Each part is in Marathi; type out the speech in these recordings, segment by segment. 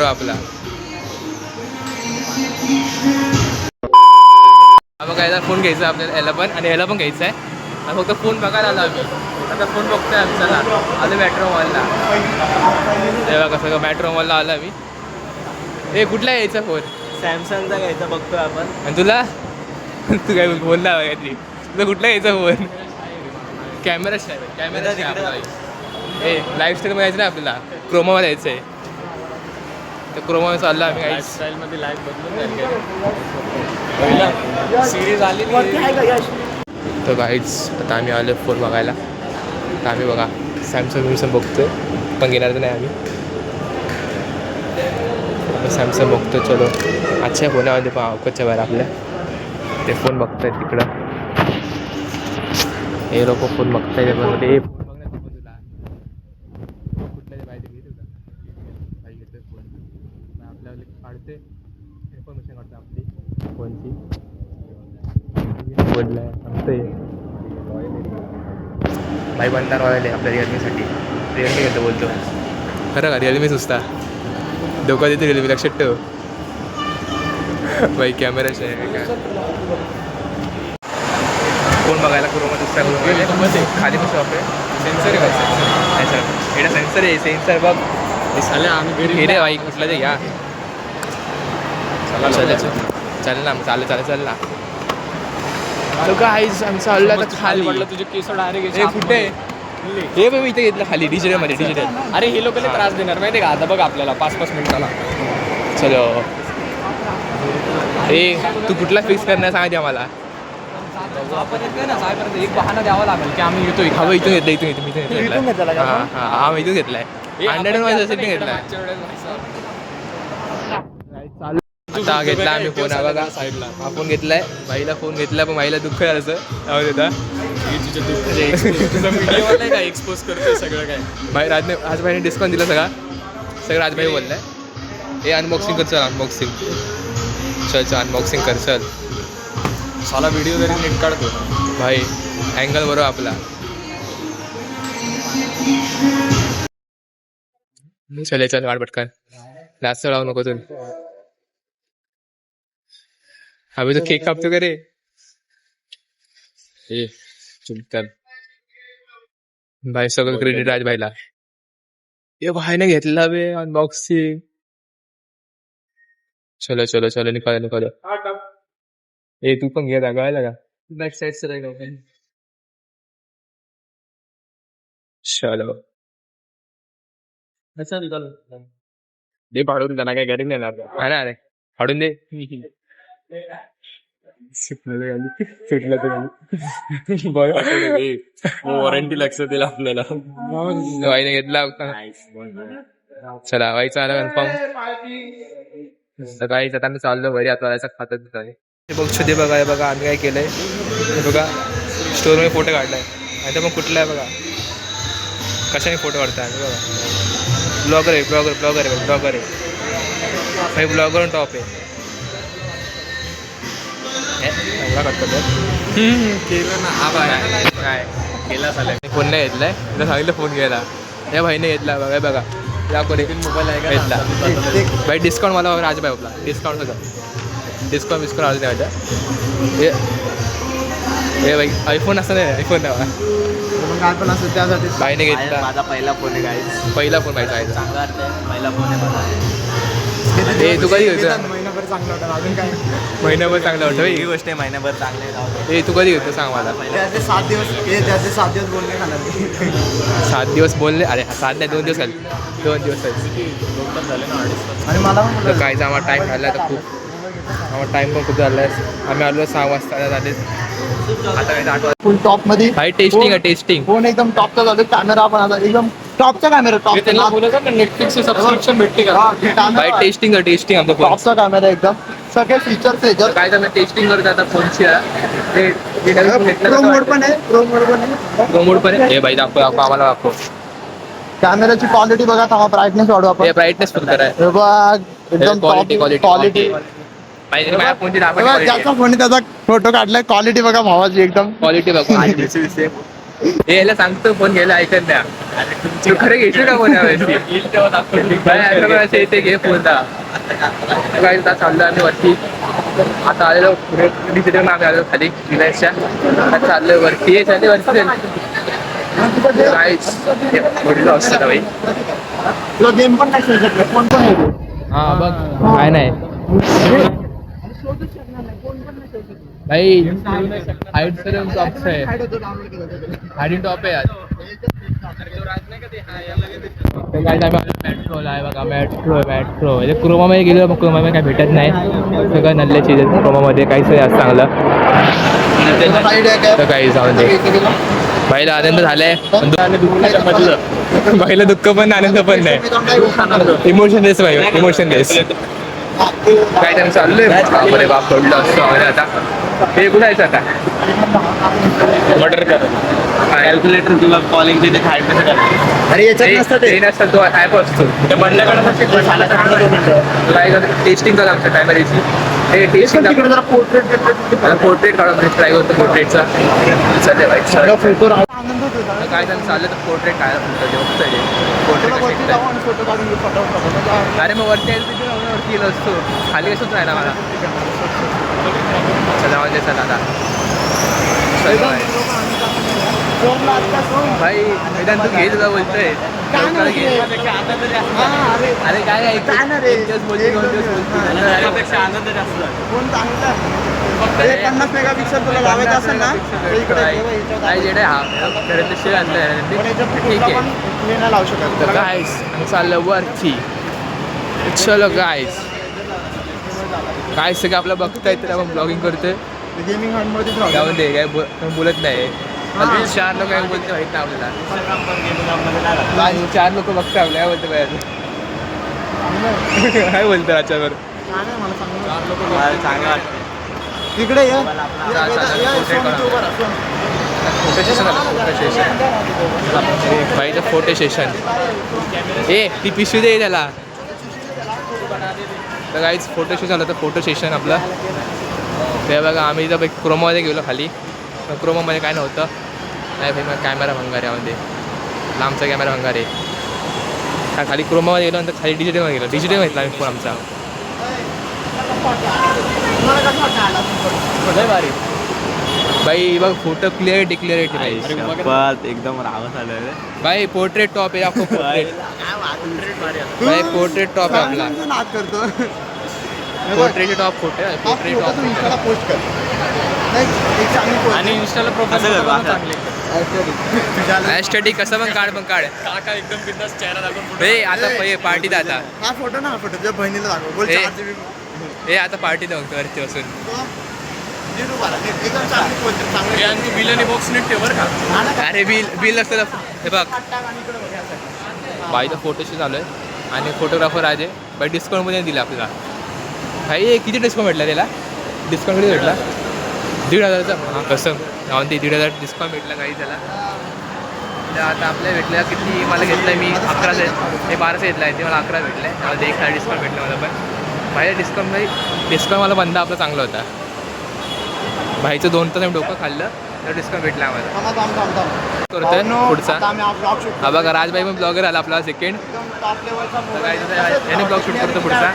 आपला बघा याला फोन घ्यायचा आपल्याला, याला पण आणि याला पण घ्यायचा आहे. फक्त फोन बघायला आलो आम्ही. आता फोन बघतोय आम्ही. चला आलो मॅट्रो मॉलला. तेव्हा कसं का मॅट्रो मॉलला आलो आम्ही. हे कुठला यायचा फोन? सॅमसंगचा घ्यायचा बघतोय आपण. आणि तुला तू काय बोलला काहीतरी, तुला कुठला यायचा फोन? कॅमेराच नाही, कॅमेराच नाही. हे लाईफस्टाईलमध्ये यायचं ना आपल्याला, क्रोमामध्ये यायचं आहे. तर क्रोमा चाललं आम्ही काही स्टाईलमध्ये लाईफ बदलून सिरीज आली. तर काहीच आता आम्ही आलो फोन बघायला. तर आम्ही बघा सॅमसंग बघतोय, पण घेणार तर नाही आम्ही. सॅमसंग बघतोय. चलो अच्छा फोनामध्ये पण अवकाशच्या बाहेर आपल्या ते फोन बघतायत तिकडं. हे लोक फोन बघताय पण ते तुला कुठल्या पाहिजे घे तुला पाहिजे घेतोय फोन आपल्याला काढते इन्फॉर्मेशन काढतो आपली फोनची बोललाय सांगतोय भाई बनणार व्हायला आपल्या रिअलमीसाठी. रिअलमी घेतो बोलतो खरं का? रिअलमी सुचता धोका देते रिअलमी, लक्षात ठेव भाई. कॅमेराच आहे काय फोन बघायला क्रोमा दुसऱ्या करून खाली पण शॉप आहे. सेन्सर आहे भाई, सेन्सर एवढा सेन्सर आहे. सेन्सर बघ झाले आम्ही घरी रे भाई कुठला ते या चल चल ना चल ना. तो काहीच आमचं हल्ला तर खाली म्हटलं तुझे केस डायरेक्ट हे कुठे हे पण मी इथे घेतलं खाली डिजिटलमध्ये. डिजिटल अरे हे लोक त्रास देणार माहिती का? आता बघ आपल्याला 5-5 मिनिटाला. चलो हे तू कुठला फिक्स करण्यास सांगायचे आम्हाला. आपण येतोय ना साहेब, एक बहाणा द्यावा लागेल की आम्ही येतोय. हवं इथून घेतलं इथून घेतलाय. हा इथून घेतलाय. 100 मध्ये असेल घेतलाय. आता घेतला आम्ही फोन. हा बघा साईडला हा फोन घेतलाय. बाईला फोन घेतला पण बाईला दुःख झालं असं देता एक्सपोज करतोय सगळं काय. भाई राजभाईने डिस्काउंट दिला सगळं राजभाई बोललाय. हे अनबॉक्सिंग कर, चल अनबॉक्सिंग. चल अनबॉक्सिंग कर चल. साला व्हिडिओ जरी नीट काढतो भाई, अँगल बरोबर आपला. चल वाट पटकन जास्त लावू नको तू. अभि तो केक कापतो का रे? ए चल भाई, सगळं क्रेडिट राजभाईला. ये भाईने घेतला बे अनबॉक्सिंग. चलो निकाल. ए तू पण घे कळायला का? बॅक साइड से रहेगा. चलो अच्छा निकाल दे फाडून, त्यांना काय गरीब नाही ना अरे फाडून दे. वॉरंटी लक्ष दिला आपल्याला. भाईने घेतला होता. चला व्हायचं आला कन्फर्म. सकाळी आता चाललो घरी. आता खातात बघ छुदे बघा आम्ही काय केलंय. बघा स्टोरमध्ये फोटो काढलाय. आता मग कुठला आहे बघा कशाने फोटो काढताय आम्ही बघा. ब्लॉगर आहे भाई. ब्लॉगर ऑन टॉप आहे. केलं ना काय केला झालं. फोन नाही घेतलाय, तुला सांगितलं फोन घ्यायला. या भाईने घेतला बघा याकडे मोबाईल आहे घेतला भाई. डिस्काउंट मला राजभाई आपला डिस्काउंट डिस्काउंट आलं नाही माझ्या. हे भाई आयफोन असं नाही, आयफोन नाही पण असं त्यासाठी भाईने घेतला. माझा पहिला फोन आहे गाईस. पहिला फोन पाहिजे चांगला पहिला फोन आहे माझा. हे तू कधी घेतो? महिनाभर चांगला होता. अजून काय महिनाभर चांगला वाटतं ही गोष्ट आहे. महिनाभर चांगले राहतो. हे तू कधी घेतो सांग मला. त्याचे 7 दिवस बोलणे खाणार. 7 दिवस बोलले. अरे 7 नाही 2 दिवस झाले. 2 दिवस झाले ना 2.5 आणि मला तर काहीच आम्हाला टाईम झाला तर खूप. आम्हाला टाईम पण खूप झाला आहे. आम्ही आलो 6 वाजता झाले. आता काय 8 वाजता फुल टॉप मध्ये भाई. टेस्टिंग फोन एकदम टॉपचा झालं. कॅमेरा पण आता एकदम टॉपचा कॅमेरा. त्यांना बोलायचं ना नेटफ्लिक्स सबस्क्रिप्शन भेटते का भाई? टेस्टिंग आमचा फोन टॉपचा कॅमेरा एकदम सगळे फीचर्स आहे. जर काय त्यांना टेस्टिंग करत आता फोनची प्रो मोड पण आहे. प्रो मोड पण आहे. हे भाई दाखव आम्हाला दाखव. कॅमेराची क्वालिटी बघा. थांबा ब्राईटनेस वाढू आपण. हे ब्राईटनेस फुल करा. हे बघ एकदम क्वालिटी. पाहिजे माझ्या फोनची दाखव. ज्याचा फोन त्याचा फोटो काढलाय. क्वालिटी बघा भावाची एकदम. क्वालिटी बघा. हे याला सांगतो फोन घ्यायला ऐकत द्या तू खरं घेशील का फोन यावेळेस येते घे फोन काय चाललो आम्ही वरती आता आलेलो डिजिटल आम्ही आलो खाली रिलायन्सच्या आता चाललोय वरती हे चालले वरती काहीच बोललो असतं भाई तुला गेम पण नाही खेळू शकत फोन पण नाही हा बघ काय नाही भाई हाईट तर टॉप आहे हाईट टॉप आहे आज मेट्रो आहे बघा मेट्रो म्हणजे क्रोमामध्ये गेलो मग क्रोमामध्ये काय भेटत नाही सगळं नल्ले चीज क्रोमामध्ये काहीच नाही असं चांगलं तर काही जाऊन दे बाईला आनंद झालाय बाईला दुःख पण आनंद पण नाही इमोशनलेस बाई इमोशनलेस काय त्यांनी चाललोय बापरे बाप पडलं असतं आता हे कुठं यायचं आता मर्डर कर कॅल्क्युलेटर किंवा कॉलिंग तिथे खायचं अरे याच्यात नसतं ते नसतं तो ॲप असतो टेस्टिंग करा आमच्या प्रायमरीची हे टेस्टिंग पोर्ट्रेट काढून ट्राय करतो पोर्ट्रेटचा चालले बाईक फोटो काय त्यांना चाललं तर पोर्ट्रेट काय पोर्ट्रेट अरे मग वरती वरती गेलो असतो खाली कसंच राहिला मला चला म्हणजे चला आता भाई मैदान तू घे तुला बोलतोय अरे काय एक दिवस बोलते 2 दिवस बोलते 50 मेगापिक्सल तुला लावायचं असेल ना काय जेडे हा घरातले शेअर आणलं ठीक आहे नाही लावू शकत तर गाईस चाललं वरती चलो गाईस काय सगळं आपलं बघताय तर आपण ब्लॉगिंग करतोय गेमिंग हॉलमध्ये जाऊन दे काय बोलत नाही 4 लोक काय बोलते माहित नाही आपल्याला 4 लोक बघताय आपल्या काय बोलतो काय बोलतो याच्यावर तिकडे ये बाईचं फोटो सेशन ए ती पिशवी दे त्याला तर काहीच फोटो सेशन झालं तर फोटो सेशन आपलं ते बघा आम्ही इथं क्रोमामध्ये गेलो खाली क्रोमामध्ये काय नव्हतं नाही भाई मग कॅमेरा भंगार यामध्ये लांबचा कॅमेरा भंगार आहे खाली क्रोमामध्ये गेलो नंतर खाली डिजिटलमध्ये गेलो डिजिटल घेतला आम्ही फोन आमचा भारी भाई बघ फोटो क्लिअरिटी एकदम रावत आलं भाई पोर्ट्रेट टॉप आहे आपको पोर्ट्रेट भाई पोर्ट्रेट टॉप आहे आपला करतो पोर्ट्रेट टॉप फोटो आहे पोर्ट्रेट टॉप पोस्ट कर आणि इंस्टाला प्रोफाईल ॲस्टेटिक कसं पण काढ काका एकदम बिंदास चेहरा दाखवून हे आता पार्टीत आता हा फोटो ना फोटो तुझ्या बहिणीला दाखव बोल हे. 4 GB हे आता पार्टीत बघतो वरती बसून एकदम चांगली आणि तू बिल आणि बॉक्स नीट ठेव बरं का अरे बिल असतं हे बघ बाईचा फोटोशूट चालू आहे आणि फोटोग्राफर आहे बाई डिस्काउंटमध्ये दिला आपल्याला भाई किती डिस्काउंट भेटला त्याला डिस्काउंट किती भेटला 1,500चा हां कसं जाऊन ते 1,500 डिस्काउंट भेटला काही त्याला तर आता आपल्याला भेटलं किती मला घेतलं आहे मी 11 हे 1200 घेतलं आहे ते मला 11 भेटलं आहे मला 1,000 डिस्काउंट भेटलं मला पण भाईला डिस्काउंट मला बंदा आपला चांगला होता भाईचं 2 तास आम्ही डोकं खाल्लं तर डिस्काउंट भेटला आम्हाला करतोय पुढचा हा बघा राजभाई पण ब्लॉगर आला आपला सेकंड याने ब्लॉग शूट करतो पुढचा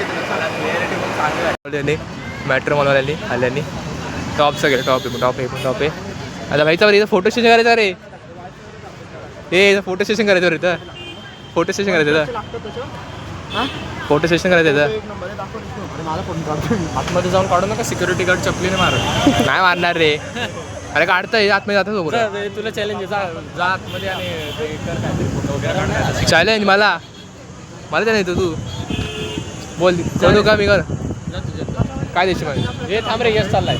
मेट्रो मॉलवाल्यांनी आल्यांनी टॉप सगळे टॉप आहे आता भाईचा बरं इथं फोटो सेशन करायचं रे हे फोटो सेशन करायचं बरं इथं फोटो सेशन करायचं फोटो सेशन करायचं आतमध्ये जाऊन काढू नका सिक्युरिटी गार्ड चपलीने मार नाही मारणार रे अरे काढतोय आतमध्ये जातो पुढं तुला चॅलेंज आहे जा आतमध्ये आणि ते कर काहीतरी फोटो वगैरे काढण्यासाठी चॅलेंज मला चॅलेंज येतो तू बोल करू का मी कर काय देशील मला हे थांब रे यश चाललाय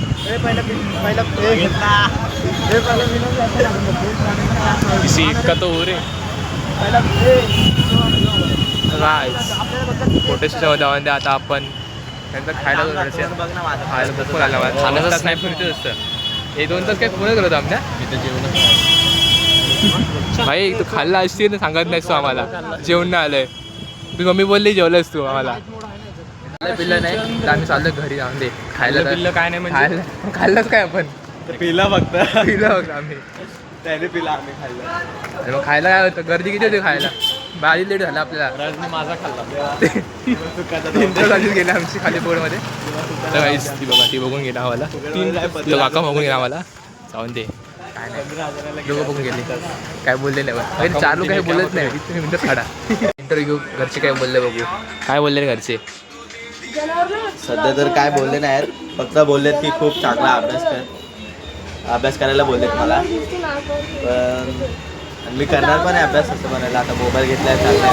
किसी इतका तो हो रे फोटो सेशनमध्ये आता आपण त्यांचं खायला खाण्याचा नाही फिरतच असतं हे 2 तास काय फोन करत आमच्या इथे जेवण भाई तू खाल्ला असतील ना सांगत नाहीस तू आम्हाला जेवण नाही आलंय तू मम्मी बोलली जेवलंस तू आम्हाला पिल्लं नाही तर आम्ही चाललो घरी जाऊन दे खायला पिल्लं काय नाही म्हणजे खाल्लंच काय आपण पिला फक्त पिलं बघ आम्ही त्याने पिला आम्ही खाल्लं. आणि मग खायला काय होतं, गर्दी किती होती खायला, भारी लेट झाला आपल्याला. राजने माझा खाल्ला. इंटर झालीच गेली आमची खाली बोर्डमध्ये. तर काहीच ती बघा, ती बघून गेला आम्हाला, तो काका बघून गेला आम्हाला. जाऊन दे काय नाही, लोक बघून गेले, काय बोलले नाही. बघ चार लोक काही बोलत नाही, तुम्ही मिनटं काढा. इंटरव्ह्यू घरचे काय बोलले बघू, काय बोलले रे घरचे. सध्या तर काय बोलले नाही, फक्त बोललेत की खूप चांगला अभ्यास करायला बोललेत मला. पण मी करणार पण आहे अभ्यास, असं म्हणायला. आता मोबाईल घेतलाय चांगला,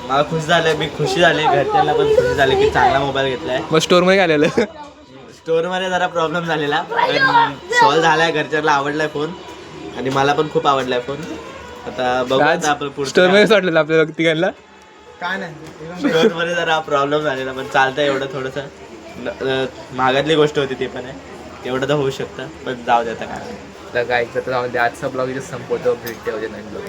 मला खुशी झाली, घरच्यांना पण खुशी झाली की चांगला मोबाईल घेतलाय. मग स्टोअरमध्ये आलेलं, स्टोअरमध्ये जरा प्रॉब्लेम झालेला, पण सॉल्व झालाय. घरच्यांना आवडलाय फोन आणि मला पण खूप आवडलाय फोन. आता बघू आता आपण पुढचं स्टोअरमध्येच वाटलेलं आपल्याला तिघांना. काय नाही, स्टोअरमध्ये जरा प्रॉब्लेम झालेला, पण चालतंय. एवढं थोडंसं महागातली गोष्ट होती, ते पण आहे, एवढं तर होऊ शकतं. पण जाऊ दे आता काय. तर काय तर आजचा ब्लॉग इथे संपवतो, भेटते नवीन ब्लॉग.